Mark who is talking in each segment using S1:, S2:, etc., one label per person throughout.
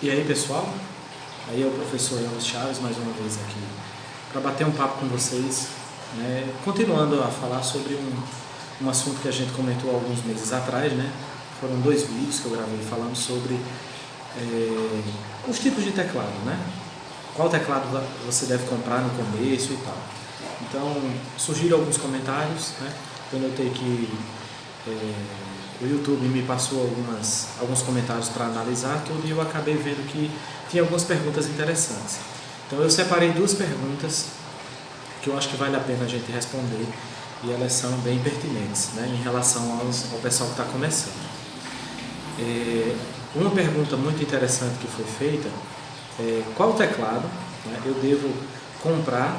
S1: E aí, pessoal, aí é o professor Elvis Chaves mais uma vez aqui para bater um papo com vocês, né? Continuando a falar sobre um assunto que a gente comentou alguns meses atrás, né? Foram 2 vídeos que eu gravei falando sobre os tipos de teclado, né? Qual teclado você deve comprar no começo e tal. Então, surgiram alguns comentários, né? Eu notei que o YouTube me passou alguns comentários para analisar tudo e eu acabei vendo que tinha algumas perguntas interessantes. Então eu separei 2 perguntas que eu acho que vale a pena a gente responder e elas são bem pertinentes, né, em relação ao pessoal que está começando. Uma pergunta muito interessante que foi feita é qual teclado, né, eu devo comprar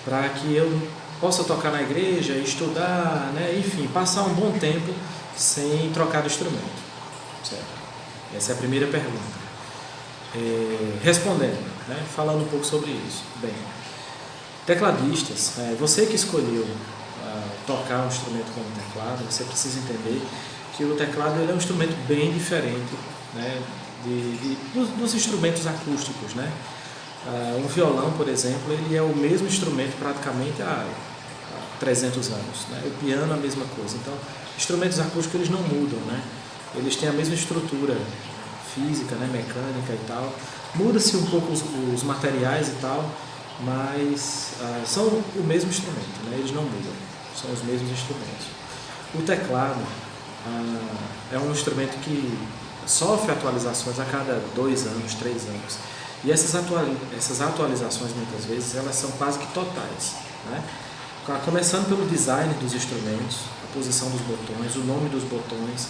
S1: para que eu possa tocar na igreja, estudar, né, enfim, passar um bom tempo sem trocar de instrumento. Certo? Essa é a primeira pergunta. Respondendo, né, falando um pouco sobre isso. Bem, tecladistas, você que escolheu tocar um instrumento como teclado, você precisa entender que o teclado ele é um instrumento bem diferente, né, dos instrumentos acústicos, né? Um violão, por exemplo, ele é o mesmo instrumento praticamente há 300 anos, né? O piano é a mesma coisa. Então, instrumentos acústicos eles não mudam, né? Eles têm a mesma estrutura física, né? Mecânica e tal. Muda-se um pouco os materiais e tal, mas são o mesmo instrumento, né? Eles não mudam, são os mesmos instrumentos. O teclado é um instrumento que sofre atualizações a cada 2 anos, 3 anos. E essas atualizações, muitas vezes, elas são quase que totais, né? Começando pelo design dos instrumentos, a posição dos botões, o nome dos botões,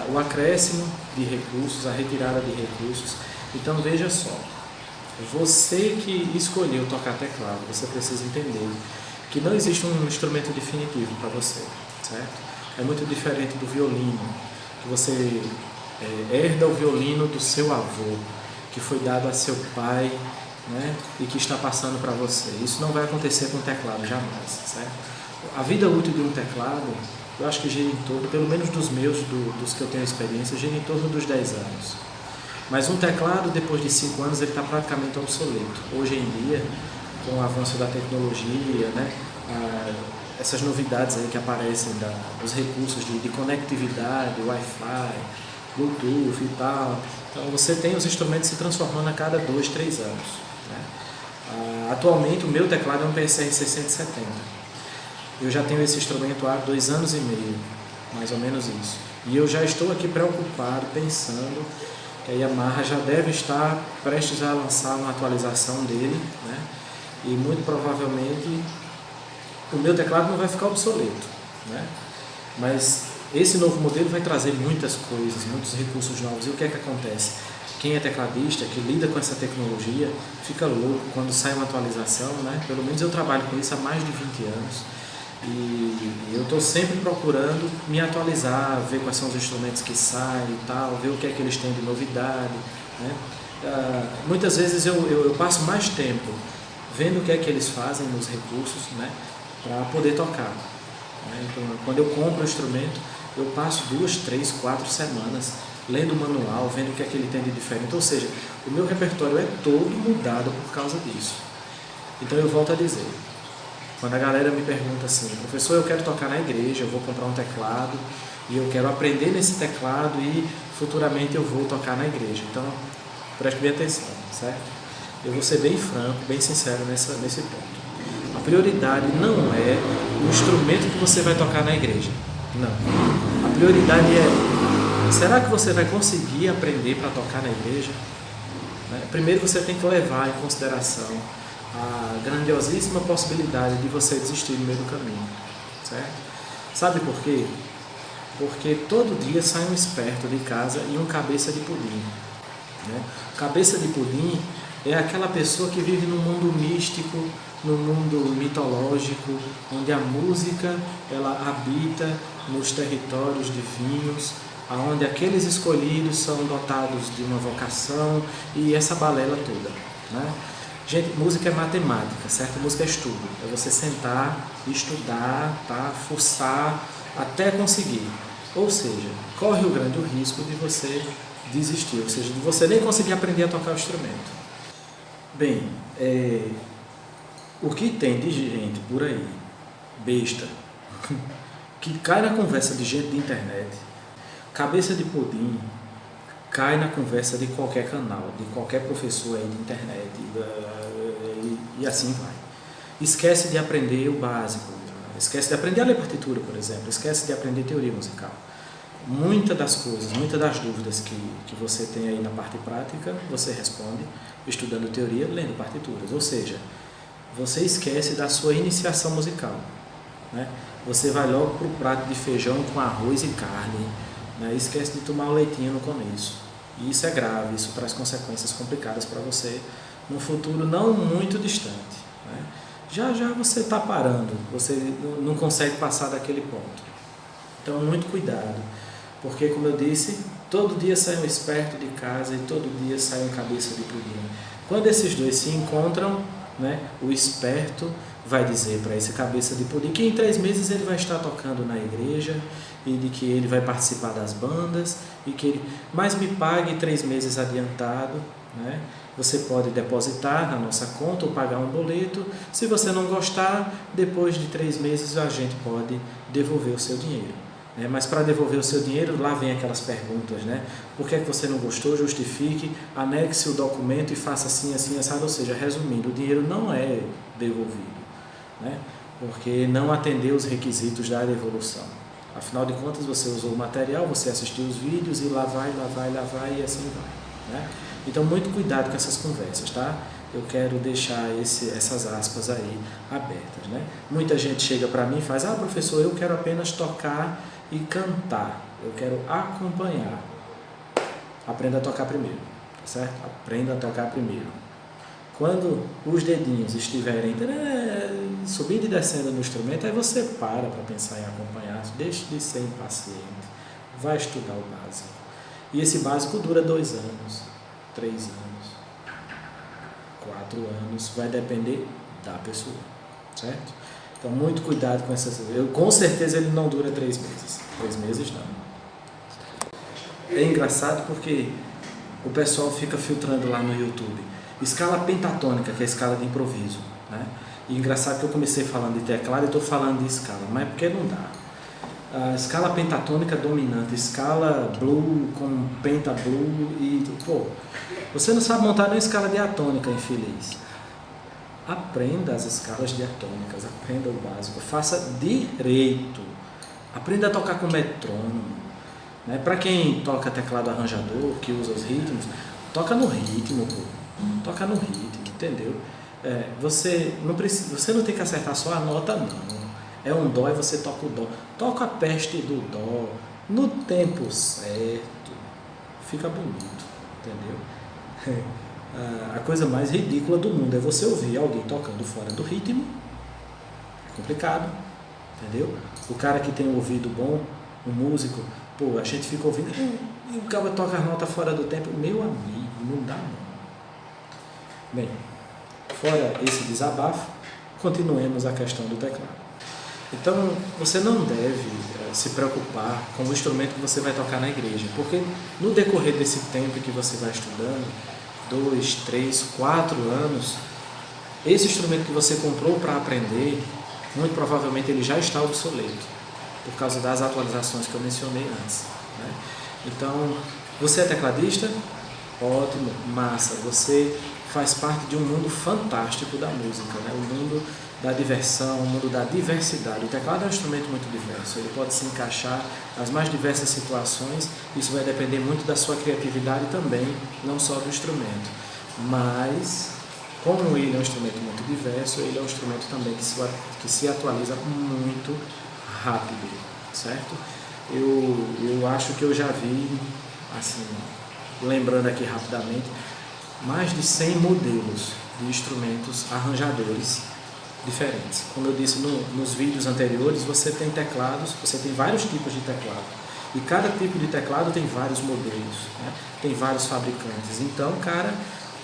S1: o acréscimo de recursos, a retirada de recursos. Então, veja só, você que escolheu tocar teclado, você precisa entender que não existe um instrumento definitivo para você, certo? É muito diferente do violino, que você herda o violino do seu avô, que foi dado a seu pai, né, e que está passando para você. Isso não vai acontecer com o teclado, jamais, certo? A vida útil de um teclado, eu acho que gira em torno, pelo menos dos que eu tenho experiência, gira em torno dos 10 anos. Mas um teclado, depois de 5 anos, ele está praticamente obsoleto. Hoje em dia, com o avanço da tecnologia, né, essas novidades aí que aparecem dos recursos de conectividade, Wi-Fi, Bluetooth e tal. Então você tem os instrumentos se transformando a cada 2, 3 anos. Né? Atualmente o meu teclado é um PSR 670. Eu já tenho esse instrumento há 2 anos e meio, mais ou menos isso. E eu já estou aqui preocupado, pensando que a Yamaha já deve estar prestes a lançar uma atualização dele, né? E muito provavelmente o meu teclado não vai ficar obsoleto, né? Mas esse novo modelo vai trazer muitas coisas, muitos recursos novos. E o que é que acontece? Quem é tecladista, que lida com essa tecnologia, fica louco quando sai uma atualização, né? Pelo menos eu trabalho com isso há mais de 20 anos. E eu estou sempre procurando me atualizar, ver quais são os instrumentos que saem e tal, ver o que é que eles têm de novidade, né? Muitas vezes eu passo mais tempo vendo o que é que eles fazem nos recursos, né? Para poder tocar. Então, quando eu compro o instrumento, eu passo 2, 3, 4 semanas lendo o manual, vendo o que é que ele tem de diferente. Ou seja, o meu repertório é todo mudado por causa disso. Então eu volto a dizer, quando a galera me pergunta assim, professor, eu quero tocar na igreja, eu vou comprar um teclado e eu quero aprender nesse teclado e futuramente eu vou tocar na igreja. Então, preste bem atenção, certo? Eu vou ser bem franco, bem sincero nesse ponto. A prioridade não é o instrumento que você vai tocar na igreja. Não. A prioridade é, será que você vai conseguir aprender para tocar na igreja? Primeiro você tem que levar em consideração a grandiosíssima possibilidade de você desistir no meio do caminho. Certo? Sabe por quê? Porque todo dia sai um esperto de casa e um cabeça de pudim. Né? Cabeça de pudim é aquela pessoa que vive num mundo místico, no mundo mitológico, onde a música ela habita nos territórios divinos, onde aqueles escolhidos são dotados de uma vocação e essa balela toda. Né? Gente, música é matemática, certo? Música é estudo. É você sentar, estudar, tá? Forçar até conseguir. Ou seja, corre o grande risco de você desistir, ou seja, de você nem conseguir aprender a tocar o instrumento. Bem, o que tem de gente por aí, besta, que cai na conversa de gente de internet, cabeça de pudim, cai na conversa de qualquer canal, de qualquer professor aí de internet, e assim vai. Esquece de aprender o básico, esquece de aprender a ler partitura, por exemplo, esquece de aprender teoria musical. Muitas das coisas, muitas das dúvidas que você tem aí na parte prática, você responde estudando teoria, lendo partituras. Ou seja, você esquece da sua iniciação musical, né? Você vai logo para o prato de feijão com arroz e carne, né? Esquece de tomar o leitinho no começo. E isso é grave, isso traz consequências complicadas para você num futuro não muito distante, né? Já você está parando, você não consegue passar daquele ponto. Então, muito cuidado, porque, como eu disse, todo dia sai um esperto de casa e todo dia sai um cabeça de pudim. Quando esses dois se encontram, né, o esperto vai dizer para esse cabeça de pudim que em 3 meses ele vai estar tocando na igreja e de que ele vai participar das bandas e que ele, mas me pague 3 meses adiantado, né? Você pode depositar na nossa conta ou pagar um boleto. Se você não gostar, depois de 3 meses a gente pode devolver o seu dinheiro. Mas para devolver o seu dinheiro, lá vem aquelas perguntas, né? Por que você não gostou? Justifique, anexe o documento e faça assim, assim, assado. Ou seja, resumindo, o dinheiro não é devolvido, né? Porque não atendeu os requisitos da devolução. Afinal de contas, você usou o material, você assistiu os vídeos e lá vai e assim vai, né? Então, muito cuidado com essas conversas, tá? Eu quero deixar essas aspas aí abertas, né? Muita gente chega para mim e faz: professor, eu quero apenas tocar e cantar, eu quero acompanhar. Aprenda a tocar primeiro, tá certo? Aprenda a tocar primeiro. Quando os dedinhos estiverem subindo e descendo no instrumento, aí você para pensar em acompanhar, deixe de ser impaciente, vai estudar o básico. E esse básico dura 2 anos, 3 anos, 4 anos, vai depender da pessoa, certo? Então, muito cuidado com essas... Com certeza ele não dura 3 meses. 3 meses não. É engraçado porque o pessoal fica filtrando lá no YouTube. Escala pentatônica, que é a escala de improviso, né? E engraçado que eu comecei falando de teclado e estou falando de escala, mas é porque não dá. A escala pentatônica dominante, escala blue com penta blue e... você não sabe montar nem escala diatônica, infeliz. Aprenda as escalas diatônicas, aprenda o básico, faça direito, aprenda a tocar com metrônomo, né? Para quem toca teclado arranjador, que usa os ritmos, toca no ritmo, toca no ritmo, entendeu? Você não tem que acertar só a nota, não. É um dó e você toca o dó, toca a peste do dó no tempo certo, fica bonito, entendeu? A coisa mais ridícula do mundo é você ouvir alguém tocando fora do ritmo. É complicado, entendeu? O cara que tem um ouvido bom, um músico, a gente fica ouvindo e o cara toca a nota fora do tempo. Meu amigo, não dá não. Bem, fora esse desabafo, continuemos a questão do teclado. Então, você não deve se preocupar com o instrumento que você vai tocar na igreja, porque no decorrer desse tempo que você vai estudando, 2, 3, 4 anos, esse instrumento que você comprou para aprender, muito provavelmente ele já está obsoleto, por causa das atualizações que eu mencionei antes, né? Então, você é tecladista? Ótimo, massa, você faz parte de um mundo fantástico da música, né? O mundo da diversão, o mundo da diversidade. O teclado é um instrumento muito diverso, ele pode se encaixar nas mais diversas situações, isso vai depender muito da sua criatividade também, não só do instrumento. Mas, como ele é um instrumento muito diverso, ele é um instrumento também que se atualiza muito rápido, certo? Eu acho que eu já vi, assim, lembrando aqui rapidamente, mais de 100 modelos de instrumentos arranjadores diferentes. Como eu disse nos vídeos anteriores, você tem teclados, você tem vários tipos de teclado. E cada tipo de teclado tem vários modelos, né? Tem vários fabricantes. Então, cara,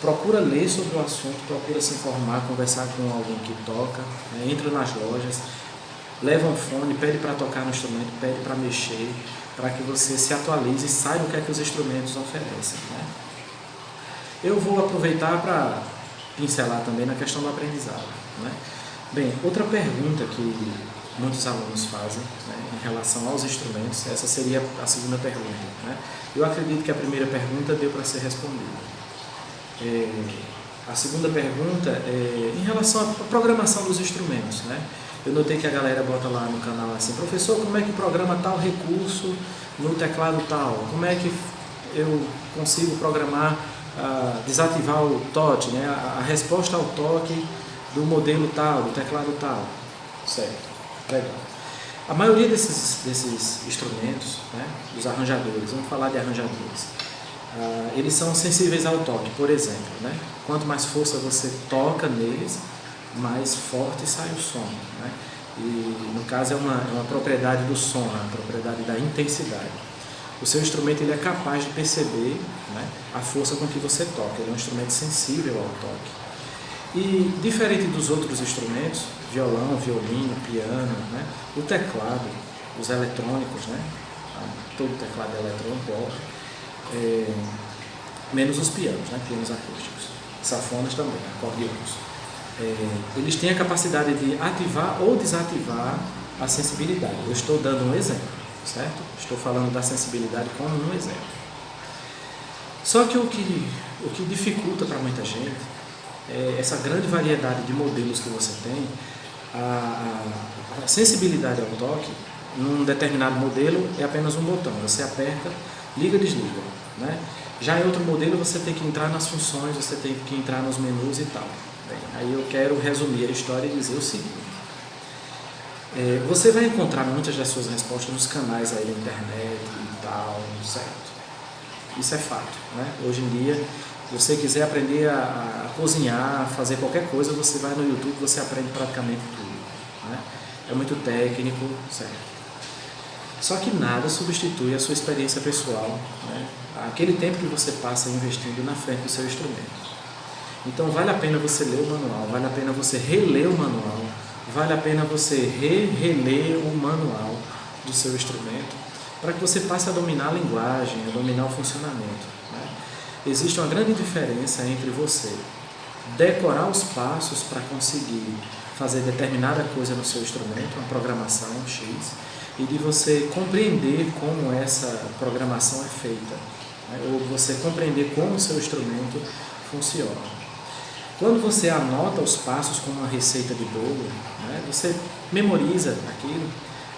S1: procura ler sobre o assunto, procura se informar, conversar com alguém que toca, né? Entra nas lojas, leva um fone, pede para tocar no instrumento, pede para mexer, para que você se atualize e saiba o que é que os instrumentos oferecem, né? Eu vou aproveitar para pincelar também na questão do aprendizado, né? Bem, outra pergunta que muitos alunos fazem, né, em relação aos instrumentos, essa seria a segunda pergunta, né? Eu acredito que a primeira pergunta deu para ser respondida. A segunda pergunta é em relação à programação dos instrumentos, né? Eu notei que a galera bota lá no canal assim: professor, como é que programa tal recurso no teclado tal? Como é que eu consigo programar, desativar o toque, né? A resposta ao toque do modelo tal, do teclado tal? Certo, legal. A maioria desses instrumentos, né, dos arranjadores, vamos falar de arranjadores, eles são sensíveis ao toque, por exemplo, né? Quanto mais força você toca neles, mais forte sai o som, né? E no caso é uma propriedade do som, a propriedade da intensidade. O seu instrumento ele é capaz de perceber, né, a força com que você toca, ele é um instrumento sensível ao toque. E diferente dos outros instrumentos, violão, violino, piano, né, o teclado, os eletrônicos, né, todo teclado é eletrônico, menos os pianos, né, pianos acústicos, safonas também, acordeões. Eles têm a capacidade de ativar ou desativar a sensibilidade. Eu estou dando um exemplo, certo? Estou falando da sensibilidade como um exemplo. Só que o que dificulta para muita gente é essa grande variedade de modelos que você tem. A sensibilidade ao toque, num determinado modelo, é apenas um botão. Você aperta, liga, desliga, né? Já em outro modelo, você tem que entrar nas funções, você tem que entrar nos menus e tal. Bem, aí eu quero resumir a história e dizer o seguinte: você vai encontrar muitas das suas respostas nos canais aí da internet e tal, certo? Isso é fato, né? Hoje em dia, se você quiser aprender a cozinhar, a fazer qualquer coisa, você vai no YouTube, você aprende praticamente tudo, né? É muito técnico, certo? Só que nada substitui a sua experiência pessoal, né? Aquele tempo que você passa investindo na frente do seu instrumento. Então vale a pena você ler o manual, vale a pena você reler o manual, vale a pena você reler o manual do seu instrumento, para que você passe a dominar a linguagem, a dominar o funcionamento, né? Existe uma grande diferença entre você decorar os passos para conseguir fazer determinada coisa no seu instrumento, uma programação X, e de você compreender como essa programação é feita, né? Ou você compreender como o seu instrumento funciona. Quando você anota os passos como uma receita de bolo, né, você memoriza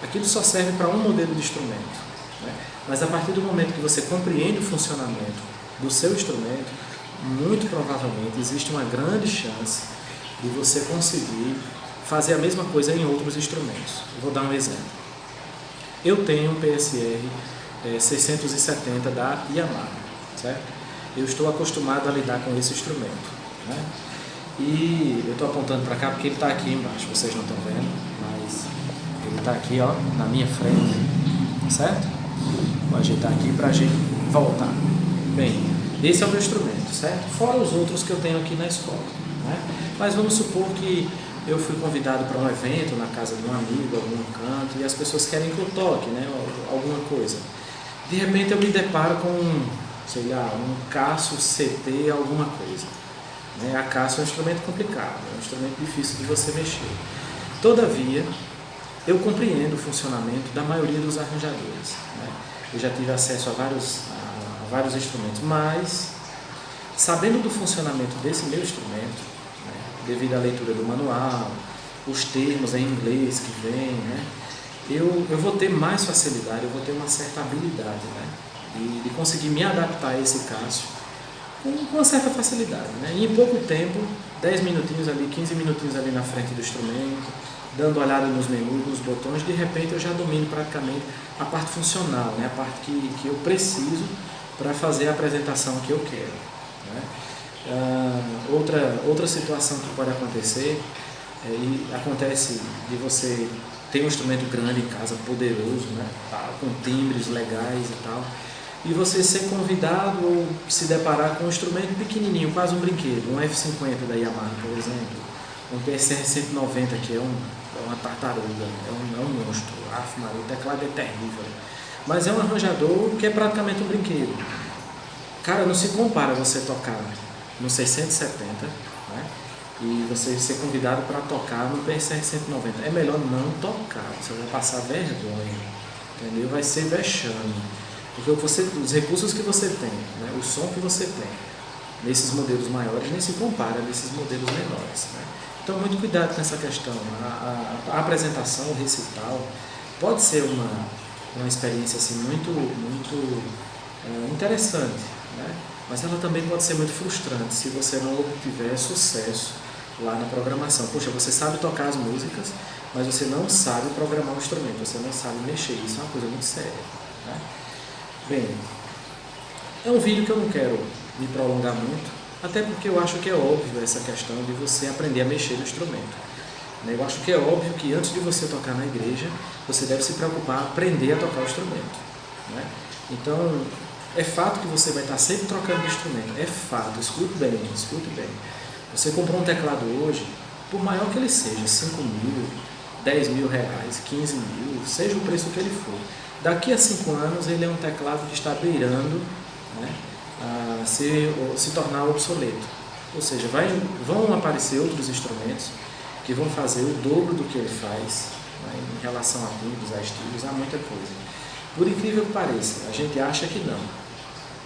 S1: aquilo só serve para um modelo de instrumento, né? Mas a partir do momento que você compreende o funcionamento do seu instrumento, muito provavelmente existe uma grande chance de você conseguir fazer a mesma coisa em outros instrumentos. Eu vou dar um exemplo. Eu tenho um PSR 670 da Yamaha, certo? Eu estou acostumado a lidar com esse instrumento, né? E eu estou apontando para cá porque ele está aqui embaixo, vocês não estão vendo, mas ele está aqui, ó, na minha frente, certo? Vou ajeitar aqui para a gente voltar. Bem, esse é o meu instrumento, certo? Fora os outros que eu tenho aqui na escola, né? Mas vamos supor que eu fui convidado para um evento na casa de um amigo, algum canto, e as pessoas querem que eu toque, né, alguma coisa. De repente eu me deparo com, sei lá, um Casio CT, alguma coisa. A Casio é um instrumento complicado, é um instrumento difícil de você mexer. Todavia, eu compreendo o funcionamento da maioria dos arranjadores, né? Eu já tive acesso a vários instrumentos, mas, sabendo do funcionamento desse meu instrumento, né, devido à leitura do manual, os termos em inglês que vêm, né, eu vou ter mais facilidade, eu vou ter uma certa habilidade, né, de conseguir me adaptar a esse Casio com uma certa facilidade, né? E em pouco tempo, 10 minutinhos ali, 15 minutinhos ali na frente do instrumento, dando olhada nos menus, nos botões, de repente eu já domino praticamente a parte funcional, né? A parte que eu preciso para fazer a apresentação que eu quero, né? Outra situação que pode acontecer, e acontece de você ter um instrumento grande em casa, poderoso, né? Com timbres legais e tal, e você ser convidado ou se deparar com um instrumento pequenininho, quase um brinquedo, um F50 da Yamaha, por exemplo, um PSR 190, que é uma tartaruga, é um monstro, o teclado é terrível, mas é um arranjador que é praticamente um brinquedo. Cara, não se compara você tocar no 670, né? E você ser convidado para tocar no PSR 190. É melhor não tocar, você vai passar vergonha, entendeu? Vai ser vexame, porque os recursos que você tem, né? O som que você tem nesses modelos maiores nem se compara nesses modelos menores, né? Então, muito cuidado com essa questão. A apresentação, o recital, pode ser uma experiência assim, muito interessante, né? Mas ela também pode ser muito frustrante se você não obtiver sucesso lá na programação. Poxa, você sabe tocar as músicas, mas você não sabe programar o instrumento, você não sabe mexer. Isso é uma coisa muito séria, né? Bem, é um vídeo que eu não quero me prolongar muito, até porque eu acho que é óbvio essa questão de você aprender a mexer no instrumento. Eu acho que é óbvio que antes de você tocar na igreja, você deve se preocupar em aprender a tocar o instrumento, né? Então, é fato que você vai estar sempre trocando de instrumento, é fato, escute bem, escute bem. Você comprou um teclado hoje, por maior que ele seja, 5 mil, 10 mil reais, 15 mil, seja o preço que ele for. Daqui a 5 anos ele é um teclado que está beirando, né, a se tornar obsoleto. Ou seja, vão aparecer outros instrumentos que vão fazer o dobro do que ele faz, né, em relação a timbres, a estilos, a muita coisa. Por incrível que pareça, a gente acha que não,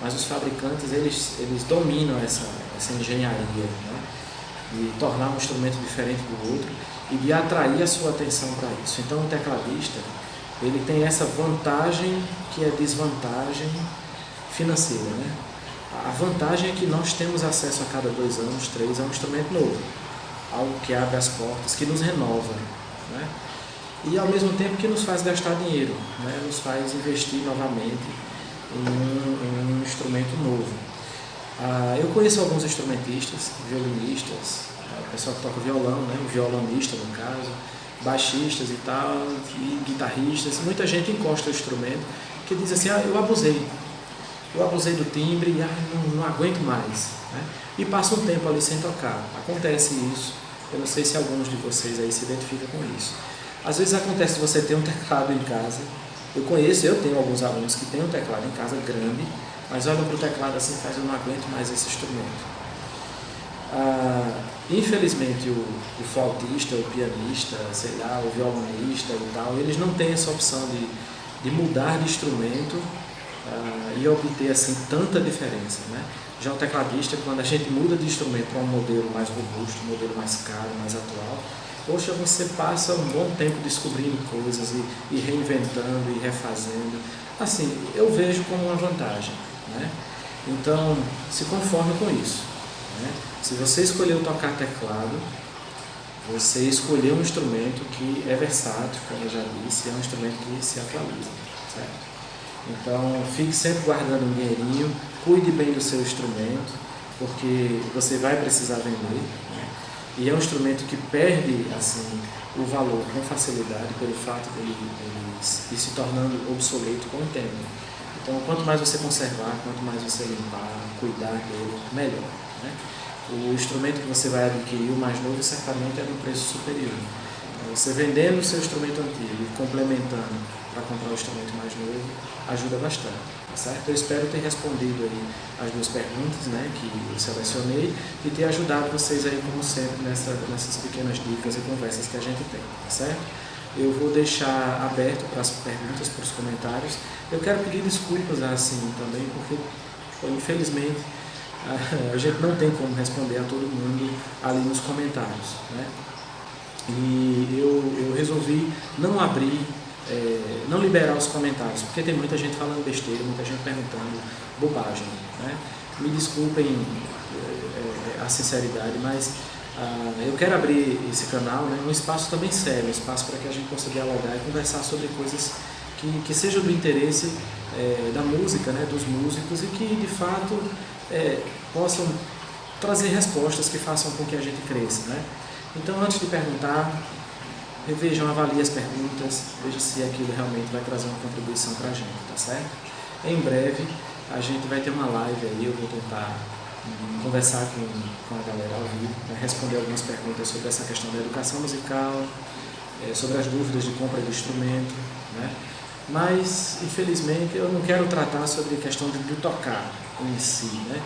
S1: mas os fabricantes eles dominam essa engenharia, né, de tornar um instrumento diferente do outro e de atrair a sua atenção para isso. Então, o tecladista ele tem essa vantagem que é desvantagem financeira, né? A vantagem é que nós temos acesso a cada 2 anos, 3 a um instrumento novo, algo que abre as portas, que nos renova, né? E ao mesmo tempo que nos faz gastar dinheiro, né? Nos faz investir novamente em um instrumento novo. Eu conheço alguns instrumentistas, violinistas, o pessoal que toca violão, né? O violonista no caso, baixistas e tal, e guitarristas. Muita gente encosta o instrumento que diz assim, eu abusei do timbre e não aguento mais, né? E passa um tempo ali sem tocar. Acontece isso, eu não sei se alguns de vocês aí se identificam com isso. Às vezes acontece de você ter um teclado em casa. Eu tenho alguns alunos que têm um teclado em casa grande, mas olham para o teclado assim e fazem, eu não aguento mais esse instrumento. Infelizmente o flautista, o pianista, sei lá, o violonista e tal, eles não têm essa opção de mudar de instrumento e obter assim tanta diferença, né? Já o tecladista, quando a gente muda de instrumento para um modelo mais robusto, um modelo mais caro, mais atual, poxa, você passa um bom tempo descobrindo coisas e reinventando e refazendo. Assim, eu vejo como uma vantagem, né? Então, se conforme com isso, né? Se você escolheu tocar teclado, você escolheu um instrumento que é versátil, como eu já disse, é um instrumento que se atualiza, certo? Então, fique sempre guardando um dinheirinho, cuide bem do seu instrumento, porque você vai precisar vender, né? E é um instrumento que perde assim, o valor com facilidade pelo fato de ele ir se tornando obsoleto com o tempo. Então, quanto mais você conservar, quanto mais você limpar, cuidar dele, melhor, né? O instrumento que você vai adquirir, o mais novo, certamente é de um preço superior. Então, você vendendo o seu instrumento antigo e complementando para comprar o instrumento mais novo, ajuda bastante, tá certo? Eu espero ter respondido aí as 2 perguntas, né, que eu selecionei e ter ajudado vocês aí, como sempre, nessas pequenas dicas e conversas que a gente tem, tá certo? Eu vou deixar aberto para as perguntas, para os comentários. Eu quero pedir desculpas assim também, porque infelizmente a gente não tem como responder a todo mundo ali nos comentários, né? E eu resolvi não abrir, não liberar os comentários, porque tem muita gente falando besteira, muita gente perguntando bobagem, né? Me desculpem a sinceridade, mas eu quero abrir esse canal, né, um espaço também sério, um espaço para que a gente possa dialogar e conversar sobre coisas que sejam do interesse da música, né, dos músicos e que de fato possam trazer respostas que façam com que a gente cresça, né? Então, antes de perguntar, revejam, avaliem as perguntas, vejam se aquilo realmente vai trazer uma contribuição para a gente, tá certo? Em breve a gente vai ter uma live aí, eu vou tentar conversar com a galera ao vivo, né, responder algumas perguntas sobre essa questão da educação musical, sobre as dúvidas de compra do instrumento, né? mas infelizmente eu não quero tratar sobre a questão do tocar em si, né?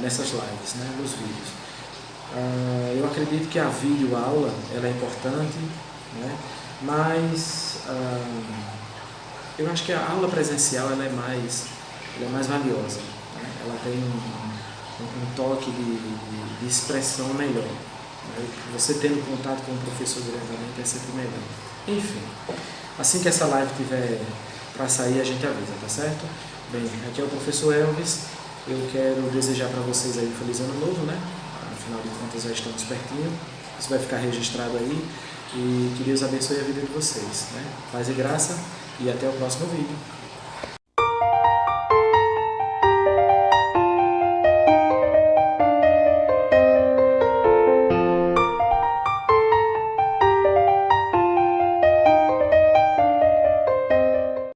S1: Nessas lives, né? Nos vídeos. Eu acredito que a videoaula ela é importante, né? Mas eu acho que a aula presencial ela é mais valiosa, né? Ela tem um toque de expressão melhor, né? Você tendo contato com o professor diretamente é sempre melhor. Enfim, assim que essa live tiver para sair, a gente avisa, tá certo? Bem, aqui é o professor Elvis. Eu quero desejar para vocês aí um feliz ano novo, né? Afinal de contas já estamos pertinho. Isso vai ficar registrado aí. E que Deus abençoe a vida de vocês, né? Paz e graça e até o próximo vídeo.